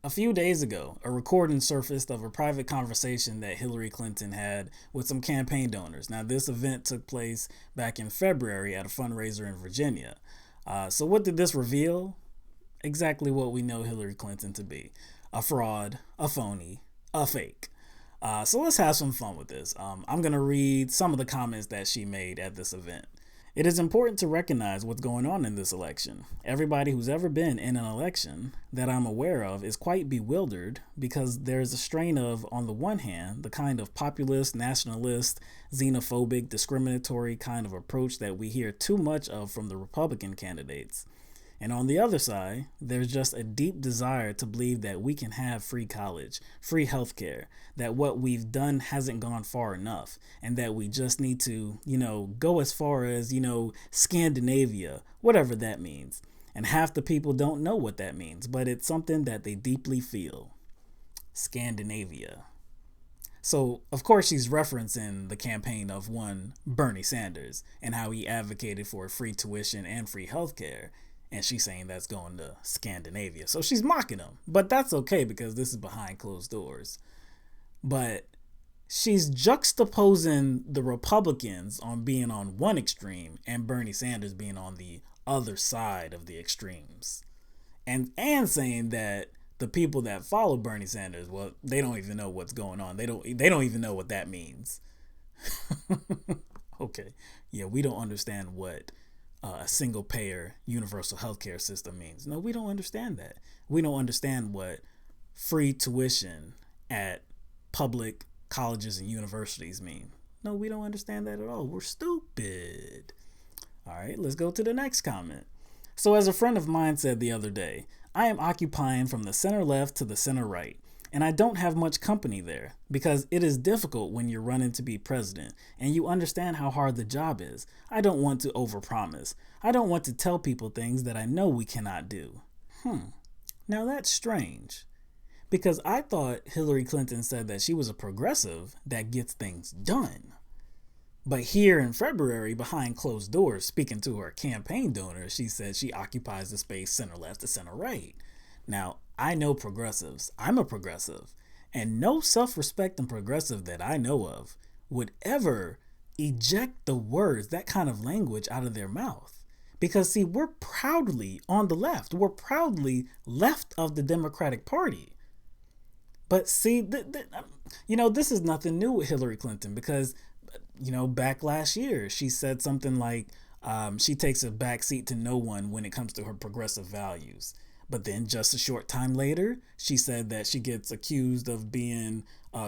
A few days ago, a recording surfaced of a private conversation that Hillary Clinton had with some campaign donors. Now, this event took place back in February at a fundraiser in Virginia. So, what did this reveal? Exactly what we know Hillary Clinton to be: a fraud, a phony, a fake. So, let's have some fun with this. I'm going to read some of the comments that she made at this event. It is important to recognize what's going on in this election. Everybody who's ever been in an election that I'm aware of is quite bewildered because there's a strain of, on the one hand, the kind of populist, nationalist, xenophobic, discriminatory kind of approach that we hear too much of from the Republican candidates. And on the other side, there's just a deep desire to believe that we can have free college, free healthcare, that what we've done hasn't gone far enough, and that we just need to, go as far as, Scandinavia, whatever that means. And half the people don't know what that means, but it's something that they deeply feel. Scandinavia. So, of course, she's referencing the campaign of one Bernie Sanders and how he advocated for free tuition and free healthcare. And she's saying that's going to Scandinavia. So she's mocking him. But that's okay because this is behind closed doors. But she's juxtaposing the Republicans on being on one extreme and Bernie Sanders being on the other side of the extremes. And saying that the people that follow Bernie Sanders, well, they don't even know what's going on. They don't even know what that means. Okay. Yeah, we don't understand what a single payer universal healthcare system means. No, we don't understand that. We don't understand what free tuition at public colleges and universities mean. No, we don't understand that at all. We're stupid. All right, let's go to the next comment. So, as a friend of mine said the other day, I am occupying from the center left to the center right. And I don't have much company there because it is difficult when you're running to be president and you understand how hard the job is. I don't want to overpromise. I don't want to tell people things that I know we cannot do. Now that's strange because I thought Hillary Clinton said that she was a progressive that gets things done. But here in February, behind closed doors, speaking to her campaign donors, she said she occupies the space center left to center right. Now, I know progressives. I'm a progressive. And no self-respecting progressive that I know of would ever eject the words, that kind of language out of their mouth. Because, see, we're proudly on the left. We're proudly left of the Democratic Party. But see, this is nothing new with Hillary Clinton because, back last year, she said something like she takes a backseat to no one when it comes to her progressive values. But then just a short time later, she said that she gets accused of being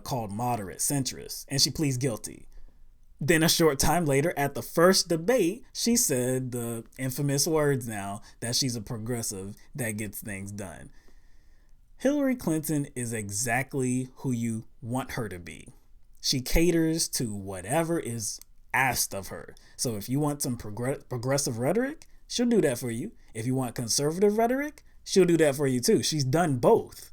called moderate centrist, and she pleads guilty. Then a short time later, at the first debate, she said the infamous words now that she's a progressive that gets things done. Hillary Clinton is exactly who you want her to be. She caters to whatever is asked of her. So if you want some progressive rhetoric, she'll do that for you. If you want conservative rhetoric, she'll do that for you too. She's done both.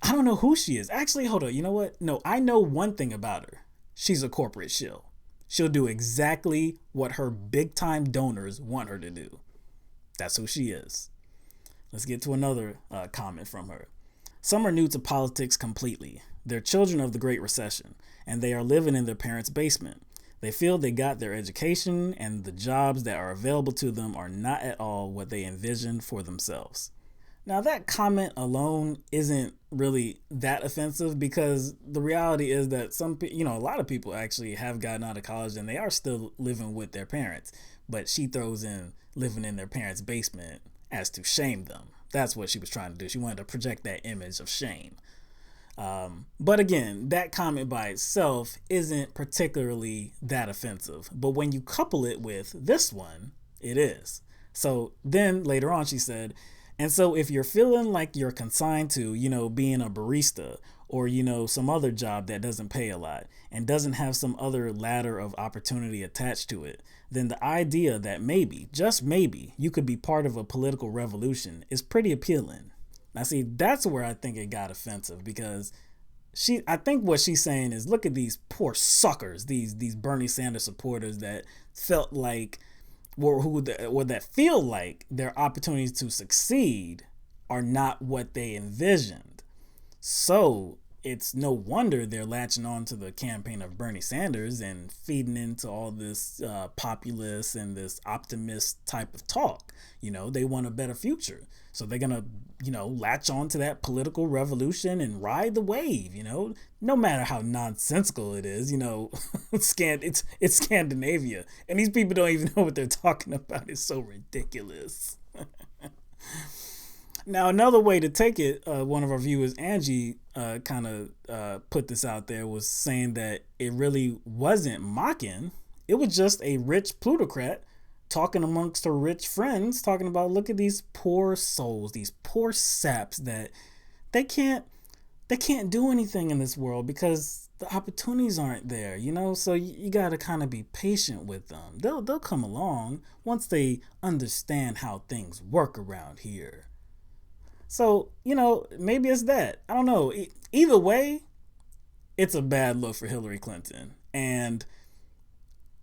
I don't know who she is. Actually, hold on. You know what? No, I know one thing about her. She's a corporate shill. She'll do exactly what her big time donors want her to do. That's who she is. Let's get to another comment from her. Some are new to politics completely. They're children of the Great Recession, and they are living in their parents' basement. They feel they got their education and the jobs that are available to them are not at all what they envisioned for themselves. Now that comment alone isn't really that offensive because the reality is that a lot of people actually have gotten out of college and they are still living with their parents. But she throws in living in their parents' basement as to shame them. That's what she was trying to do. She wanted to project that image of shame. But again, that comment by itself isn't particularly that offensive. But when you couple it with this one, it is. So then later on she said, and so if you're feeling like you're consigned to, being a barista or, some other job that doesn't pay a lot and doesn't have some other ladder of opportunity attached to it, then the idea that maybe, just maybe, you could be part of a political revolution is pretty appealing. Now, see, that's where I think it got offensive because I think what she's saying is, look at these poor suckers, these Bernie Sanders supporters that felt like, that feel like their opportunities to succeed are not what they envisioned. So it's no wonder they're latching on to the campaign of Bernie Sanders and feeding into all this populist and this optimist type of talk. They want a better future. So they're going to, latch on to that political revolution and ride the wave, no matter how nonsensical it is. It's Scandinavia. And these people don't even know what they're talking about. It's so ridiculous. Now, another way to take it, one of our viewers, Angie, kind of put this out there, was saying that it really wasn't mocking. It was just a rich plutocrat talking amongst her rich friends, talking about, look at these poor souls, these poor saps that they can't do anything in this world because the opportunities aren't there, So you got to kind of be patient with them. They'll come along once they understand how things work around here. So, maybe it's that. I don't know. Either way, it's a bad look for Hillary Clinton. And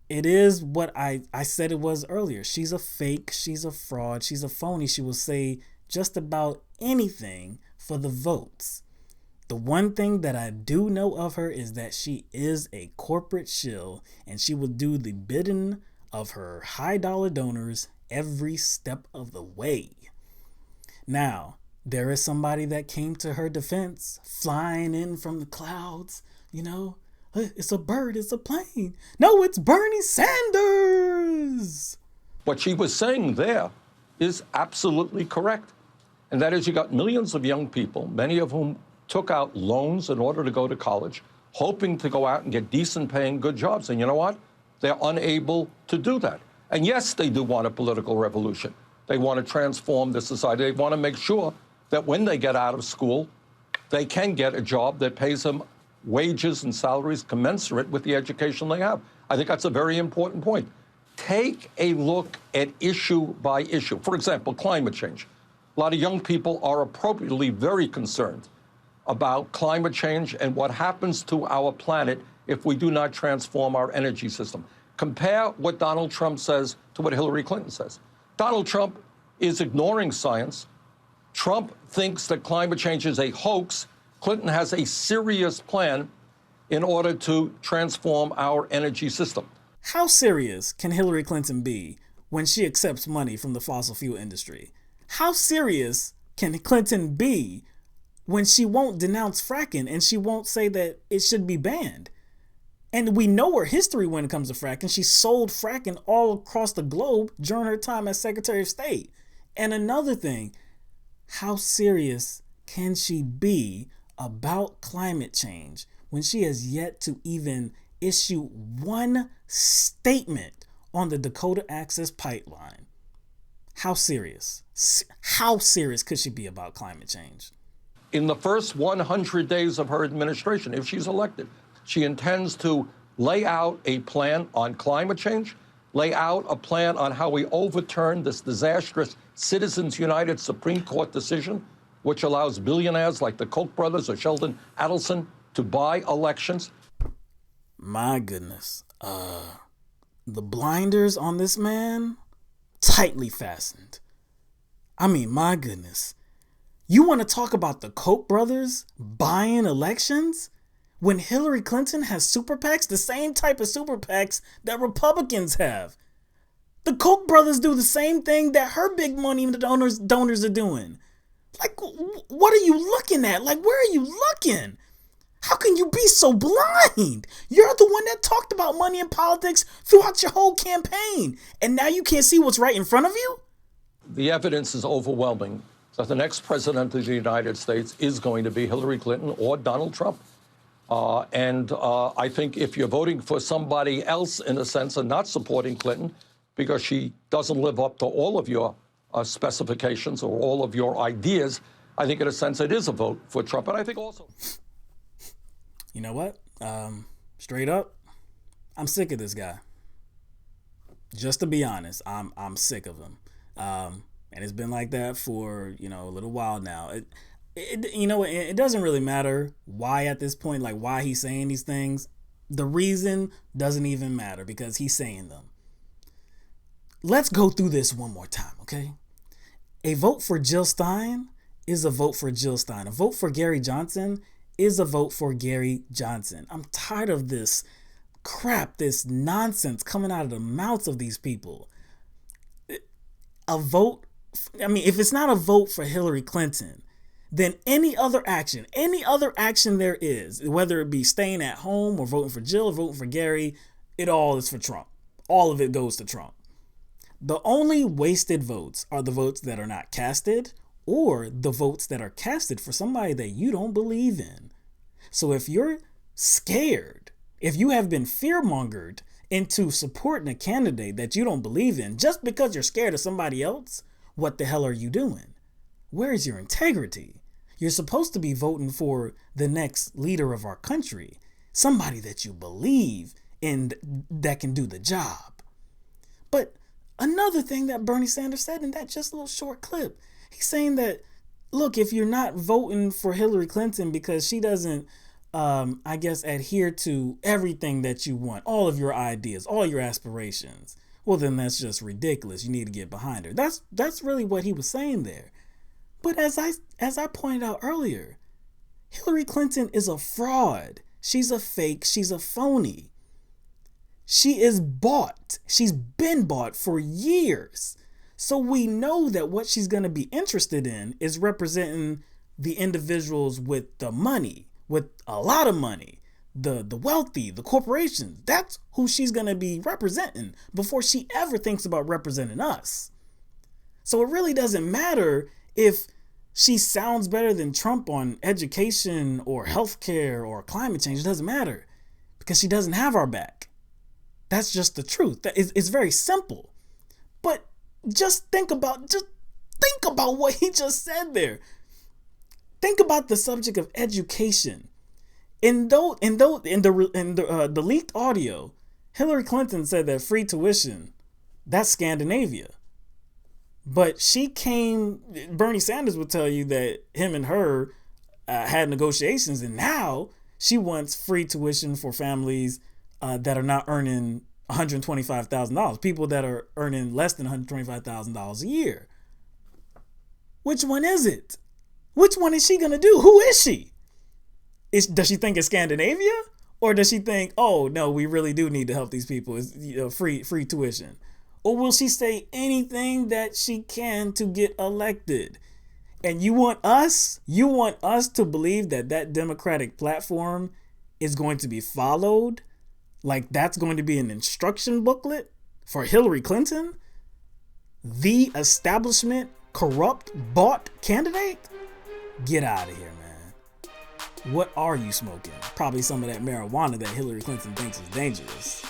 it is what I said it was earlier. She's a fake. She's a fraud. She's a phony. She will say just about anything for the votes. The one thing that I do know of her is that she is a corporate shill, and she will do the bidding of her high dollar donors every step of the way. Now, there is somebody that came to her defense, flying in from the clouds, It's a bird, it's a plane. No, it's Bernie Sanders. What she was saying there is absolutely correct. And that is, you got millions of young people, many of whom took out loans in order to go to college, hoping to go out and get decent paying, good jobs. And you know what? They're unable to do that. And yes, they do want a political revolution. They want to transform the society. They want to make sure that when they get out of school, they can get a job that pays them wages and salaries commensurate with the education they have. I think that's a very important point. Take a look at issue by issue. For example, climate change. A lot of young people are appropriately very concerned about climate change and what happens to our planet if we do not transform our energy system. Compare what Donald Trump says to what Hillary Clinton says. Donald Trump is ignoring science. Trump thinks that climate change is a hoax. Clinton has a serious plan in order to transform our energy system. How serious can Hillary Clinton be when she accepts money from the fossil fuel industry? How serious can Clinton be when she won't denounce fracking and she won't say that it should be banned? And we know her history when it comes to fracking. She sold fracking all across the globe during her time as Secretary of State. And another thing, how serious can she be about climate change when she has yet to even issue one statement on the Dakota Access Pipeline? How serious? How serious could she be about climate change? In the first 100 days of her administration, if she's elected, she intends to lay out a plan on climate change, lay out a plan on how we overturn this disastrous Citizens United Supreme Court decision, which allows billionaires like the Koch brothers or Sheldon Adelson to buy elections. My goodness. The blinders on this man, tightly fastened. I mean, my goodness. You want to talk about the Koch brothers buying elections? When Hillary Clinton has super PACs, the same type of super PACs that Republicans have. The Koch brothers do the same thing that her big money donors are doing. Like, what are you looking at? Like, where are you looking? How can you be so blind? You're the one that talked about money in politics throughout your whole campaign. And now you can't see what's right in front of you? The evidence is overwhelming that the next president of the United States is going to be Hillary Clinton or Donald Trump. I think if you're voting for somebody else, in a sense, and not supporting Clinton because she doesn't live up to all of your specifications or all of your ideas, I think in a sense it is a vote for Trump. And I think also... You know what? Straight up, I'm sick of this guy. Just to be honest, I'm sick of him. And it's been like that for, a little while now. It doesn't really matter why at this point, like why he's saying these things. The reason doesn't even matter because he's saying them. Let's go through this one more time, okay? A vote for Jill Stein is a vote for Jill Stein. A vote for Gary Johnson is a vote for Gary Johnson. I'm tired of this crap, this nonsense coming out of the mouths of these people. A vote, I mean, if it's not a vote for Hillary Clinton, then any other action there is, whether it be staying at home or voting for Jill or voting for Gary, it all is for Trump. All of it goes to Trump. The only wasted votes are the votes that are not casted or the votes that are casted for somebody that you don't believe in. So if you're scared, if you have been fearmongered into supporting a candidate that you don't believe in just because you're scared of somebody else, what the hell are you doing? Where's your integrity? You're supposed to be voting for the next leader of our country, somebody that you believe in that can do the job. But another thing that Bernie Sanders said in that just little short clip, he's saying that, look, if you're not voting for Hillary Clinton because she doesn't, adhere to everything that you want, all of your ideas, all your aspirations, well, then that's just ridiculous. You need to get behind her. That's really what he was saying there. But as I pointed out earlier, Hillary Clinton is a fraud. She's a fake. She's a phony. She is bought. She's been bought for years. So we know that what she's going to be interested in is representing the individuals with the money, with a lot of money, the wealthy, the corporations. That's who she's going to be representing before she ever thinks about representing us. So it really doesn't matter if she sounds better than Trump on education or healthcare or climate change. It doesn't matter because she doesn't have our back. That's just the truth. It's very simple. But just think about what he just said there. Think about the subject of education. In the leaked audio, Hillary Clinton said that free tuition, that's Scandinavia. But Bernie Sanders would tell you that him and her had negotiations, and now she wants free tuition for families that are not earning $125,000, people that are earning less than $125,000 a year. Which one is it? Which one is she going to do? Who is she? Does she think it's Scandinavia? Or does she think, oh, no, we really do need to help these people? It's free tuition. Or will she say anything that she can to get elected? And you want us to believe that Democratic platform is going to be followed? Like that's going to be an instruction booklet for Hillary Clinton? The establishment, corrupt, bought candidate? Get out of here, man. What are you smoking? Probably some of that marijuana that Hillary Clinton thinks is dangerous.